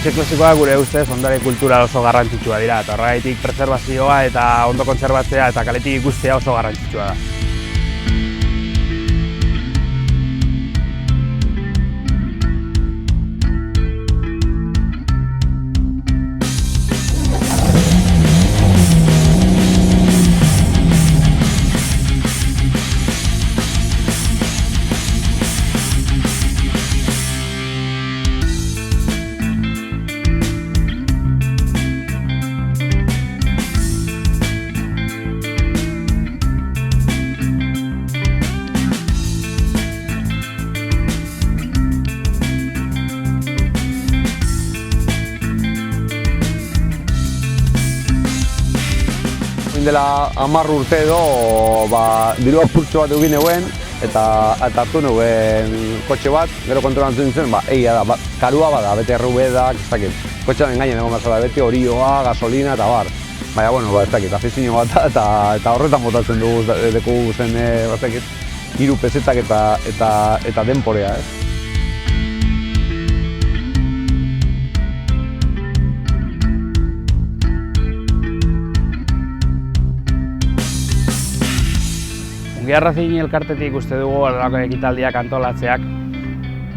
Kotxe klasikoak gure ustez ondare kultural oso garrantzitsua dira, eta horregatik preservazioa eta ondo kontserbatzea eta kaletik ikustea oso garrantzitsua da. Dela 10 urte edo diru apurtxo bat egin eguen eta hartu nuen kotxe bat, gero kontrolatzen nintzen, egia da, karua bada, bete errubedak, ez dakit. Kotxean engainen egon bazala, beti orioa, gasolina eta bar. Baina, bueno, ez dakit, afizio bat eta horretan botatzen dugu deku zen, ez dakit, 3 pesetak eta denporea, ez? Ongi elkartetik uste dugu horrelako ekitaldiak antolatzeak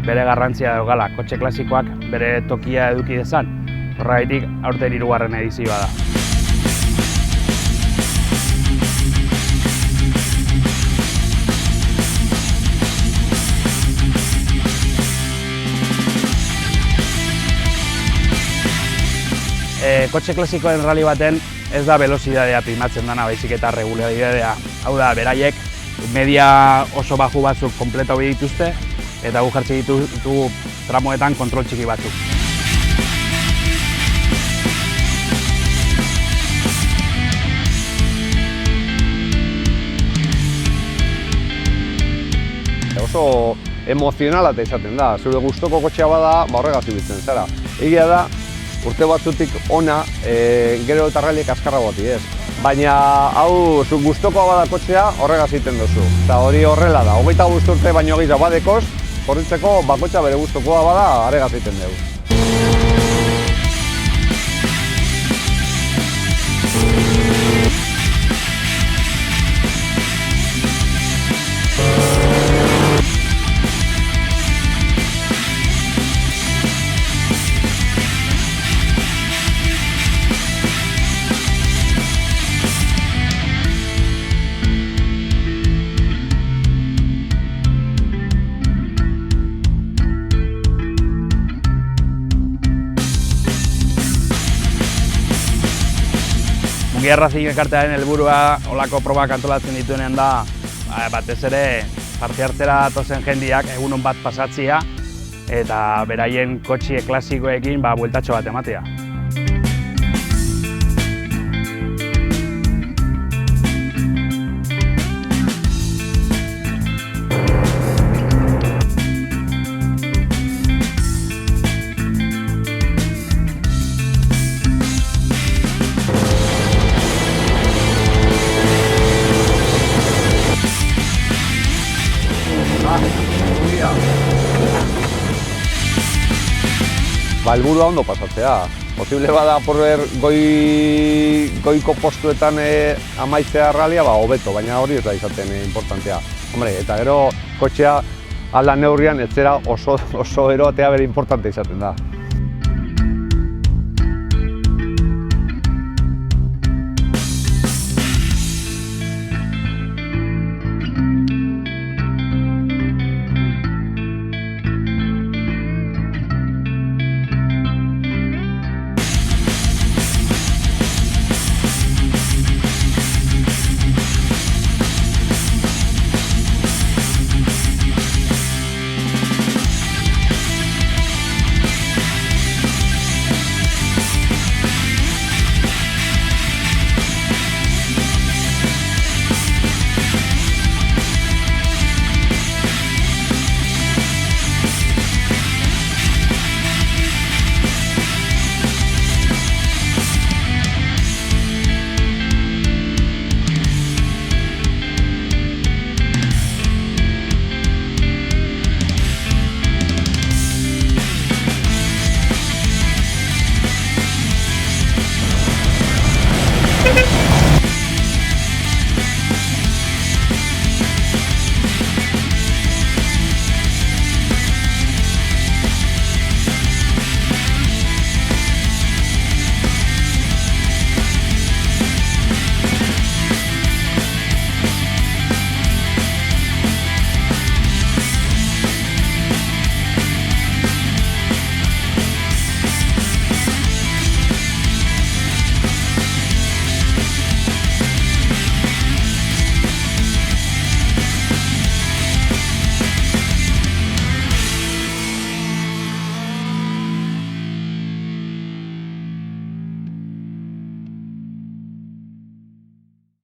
bere garrantzia daukala, kotxe klasikoak bere tokia eduki dezan. Horregatik aurten 3. edizioa da. Kotxe klasikoen rally baten ez da velozidadea primatzen dana, baizik eta regularidadea. Hau da, beraiek media oso baju batzuk kompleto dituzte eta gu jartzen ditugu tramoetan kontrol txiki batzuk. Oso emozionala eta izaten da, zure gustoko kotxea bada, horregaz ibiltzen zara. Egia da, urte batzutik ona, gero eta ralliek azkarra boti ez. Baina hau zu gustokoa bada kotxea horregaz egiten duzu. Eta hori horrela da, 25 urte baino gehiago badekoz, korritzeko bakotxa bere gustokoa bada horregaz egiten dugu. Mungia Racing elkartearen helburua olako probak antolatzen dituenean da batez ere parte hartzera datozen jendeak egunon bat pasatzea eta beraien kotxe klasikoekin bueltatxo bat ematea. Helburua ondo pasatzea. Posible bada porber goiko postuetan amaitzea rallia, hobeto, baina hori ez da izaten importantea. Hombre, eta gero kotxea alda neurrian ez zera oso eroatea bere importante izaten da.